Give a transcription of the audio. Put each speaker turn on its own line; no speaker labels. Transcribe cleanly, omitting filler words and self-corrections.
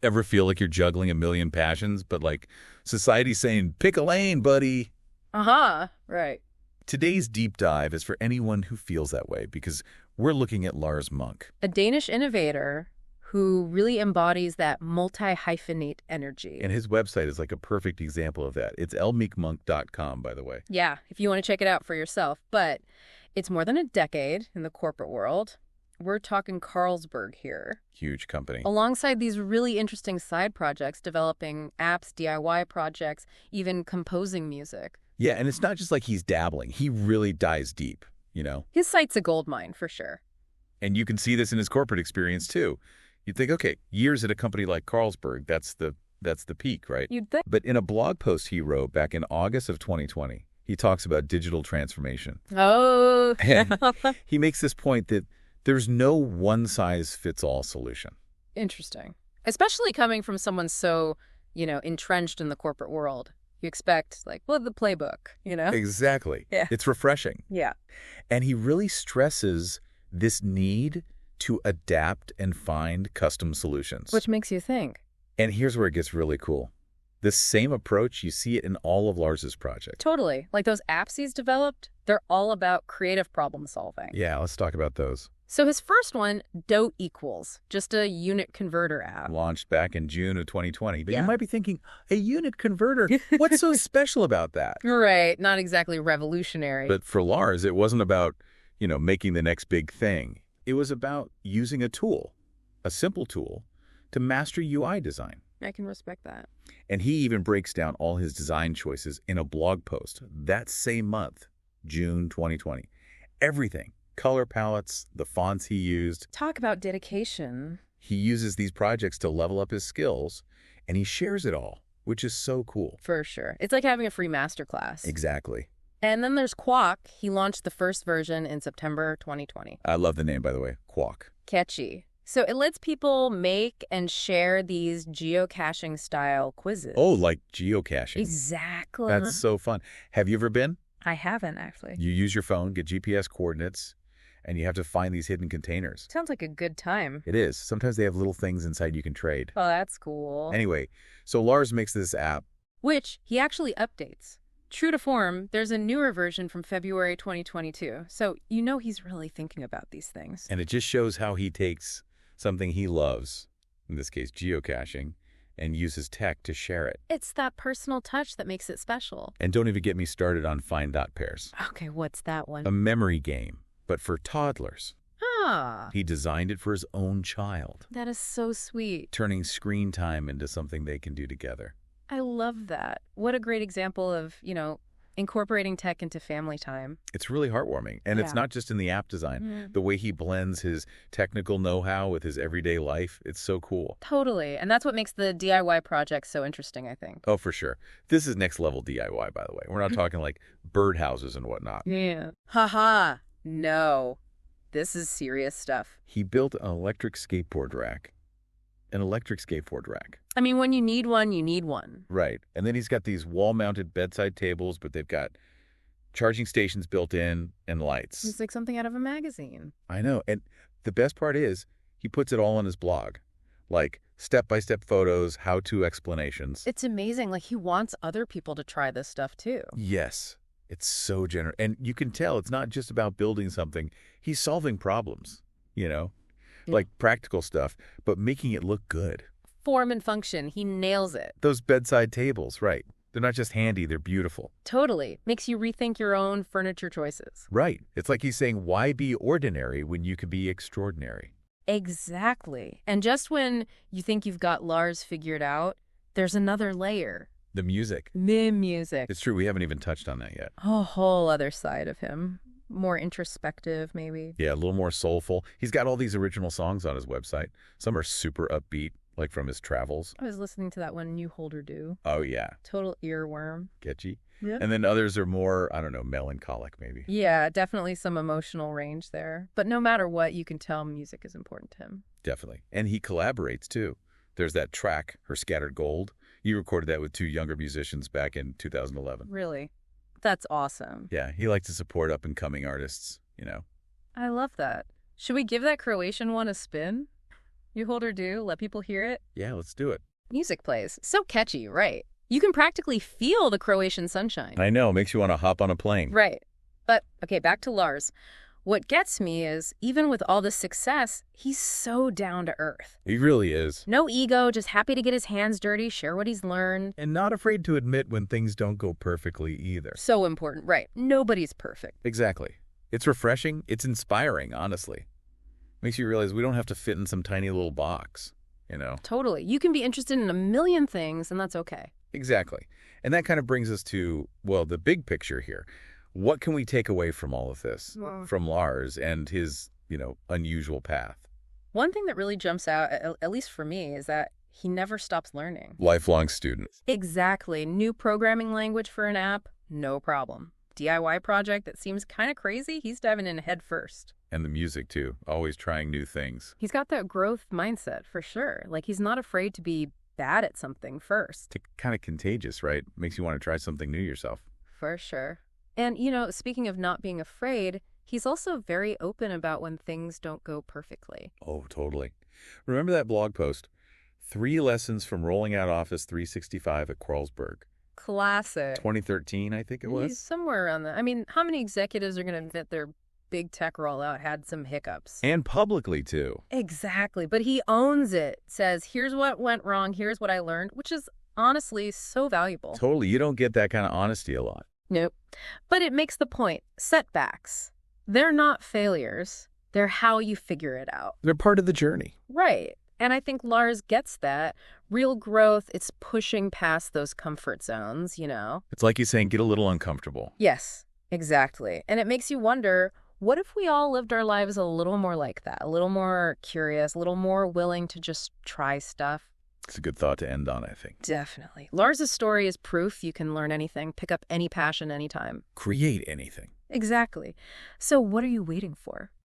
Ever feel like you're juggling a million passions, but like society's saying, pick a lane, buddy?
Uh-huh. Right.
Today's deep dive is for anyone who feels that way because we're looking at Lars Monk.
A Danish innovator who really embodies that multi-hyphenate energy.
And his website is like a perfect example of that. It's lmeekmonk.com, by the way.
Yeah, if you want to check it out for yourself. But it's more than a decade in the corporate world. We're talking Carlsberg here.
Huge company.
Alongside these really interesting side projects, developing apps, DIY projects, even composing music.
Yeah, and it's not just like he's dabbling. He really dives deep, you know?
His site's a goldmine, for sure.
And you can see this in his corporate experience, too. You'd think, okay, years at a company like Carlsberg, that's the peak, right?
You'd think.
But in a blog post he wrote back in August of 2020, he talks about digital transformation.
Oh.
And he makes this point that there's no one-size-fits-all solution.
Interesting. Especially coming from someone so, entrenched in the corporate world. You expect, the playbook.
Exactly.
Yeah.
It's refreshing.
Yeah.
And he really stresses this need to adapt and find custom solutions.
Which makes you think.
And here's where it gets really cool. This same approach, you see it in all of Lars's projects.
Totally. Like those apps he's developed, they're all about creative problem solving.
Yeah, let's talk about those.
So his first one, Do equals, just a unit converter app.
Launched back in June of 2020. But
Yeah.
you might be thinking, a unit converter, what's so special about that?
Right. Not exactly revolutionary.
But for Lars, it wasn't about, making the next big thing. It was about using a tool, a simple tool, to master UI design.
I can respect that.
And he even breaks down all his design choices in a blog post that same month, June 2020. Everything. Color palettes, the fonts he used.
Talk about dedication.
He uses these projects to level up his skills, and he shares it all, which is so cool.
For sure. It's like having a free masterclass.
Exactly.
And then there's Quack. He launched the first version in September 2020.
I love the name, by the way, Quack.
Catchy. So it lets people make and share these geocaching-style quizzes.
Oh, like geocaching.
Exactly.
That's so fun. Have you ever been?
I haven't, actually.
You use your phone, get GPS coordinates, and you have to find these hidden containers.
Sounds like a good time.
It is. Sometimes they have little things inside you can trade.
Oh, that's cool.
Anyway, so Lars makes this app.
Which he actually updates. True to form, there's a newer version from February 2022. So he's really thinking about these things.
And it just shows how he takes something he loves, in this case geocaching, and uses tech to share it.
It's that personal touch that makes it special.
And don't even get me started on Find Dot Pairs.
Okay, what's that one?
A memory game, but for toddlers.
Ah,
He designed it for his own child,
that is so sweet.
turning screen time into something they can do together.
I love that. What a great example of, incorporating tech into family time.
It's really heartwarming. And it's
Yeah.
not just in the app design.
Mm.
The way he blends his technical know-how with his everyday life, it's so cool.
Totally. And that's what makes the DIY project so interesting, I think.
Oh, for sure. This is next level DIY, by the way. We're not talking like birdhouses and whatnot.
Yeah. Haha. No. This is serious stuff.
He built an electric skateboard rack. An electric skateboard rack.
I mean, when you need one, you need one.
Right. And then he's got these wall-mounted bedside tables, but they've got charging stations built in and lights.
It's like something out of a magazine.
I know. And the best part is he puts it all on his blog. Like step-by-step photos, how-to explanations.
It's amazing. Like, he wants other people to try this stuff, too.
Yes. It's so generous. And you can tell it's not just about building something. He's solving problems, like practical stuff, but making it look good.
Form and function. He nails it.
Those bedside tables, right. They're not just handy, they're beautiful.
Totally. Makes you rethink your own furniture choices.
Right. It's like he's saying, why be ordinary when you can be extraordinary?
Exactly. And just when you think you've got Lars figured out, there's another layer.
The music.
The music.
It's true, we haven't even touched on that yet.
A whole other side of him. More introspective, maybe.
Yeah, a little more soulful. He's got all these original songs on his website. Some are super upbeat, like from his travels.
I was listening to that one, You Hold Her Do.
Oh, yeah.
Total earworm.
Catchy.
Yeah.
And then others are more, melancholic maybe.
Yeah, definitely some emotional range there. But no matter what, you can tell music is important to him.
Definitely. And he collaborates, too. There's that track, Her Scattered Gold. You recorded that with two younger musicians back in 2011.
Really? That's awesome.
Yeah, he likes to support up-and-coming artists,
I love that. Should we give that Croatian one a spin? You hold her do, let people hear it.
Yeah, let's do it.
Music plays. So catchy, right? You can practically feel the Croatian sunshine.
I know, makes you want to hop on a plane.
Right. But, okay, back to Lars. What gets me is, even with all this success, he's so down to earth.
He really is.
No ego, just happy to get his hands dirty, share what he's learned.
And not afraid to admit when things don't go perfectly either.
So important, right. Nobody's perfect.
Exactly. It's refreshing. It's inspiring, honestly. Makes you realize we don't have to fit in some tiny little box, you know?
Totally. You can be interested in a million things, and that's okay.
Exactly. And that kind of brings us to, well, the big picture here. What can we take away from all of this, from Lars and his, unusual path?
One thing that really jumps out, at least for me, is that he never stops learning.
Lifelong student.
Exactly. New programming language for an app, no problem. DIY project that seems kind of crazy, he's diving in head first.
And the music, too. Always trying new things.
He's got that growth mindset, for sure. Like, he's not afraid to be bad at something first.
It's kind of contagious, right? Makes you want to try something new yourself.
For sure. And, speaking of not being afraid, he's also very open about when things don't go perfectly.
Oh, totally. Remember that blog post? 3 lessons from rolling out Office 365 at Carlsberg.
Classic.
2013, I think it was.
Somewhere around that. I mean, how many executives are going to admit their big tech rollout had some hiccups?
And publicly, too.
Exactly. But he owns it. Says, here's what went wrong. Here's what I learned, which is honestly so valuable.
Totally. You don't get that kind of honesty a lot.
Nope. But it makes the point. Setbacks. They're not failures. They're how you figure it out.
They're part of the journey.
Right. And I think Lars gets that. Real growth, it's pushing past those comfort zones,
It's like he's saying, get a little uncomfortable.
Yes, exactly. And it makes you wonder, what if we all lived our lives a little more like that? A little more curious, a little more willing to just try stuff?
It's a good thought to end on, I think.
Definitely. Lars's story is proof you can learn anything, pick up any passion anytime.
Create anything.
Exactly. So what are you waiting for?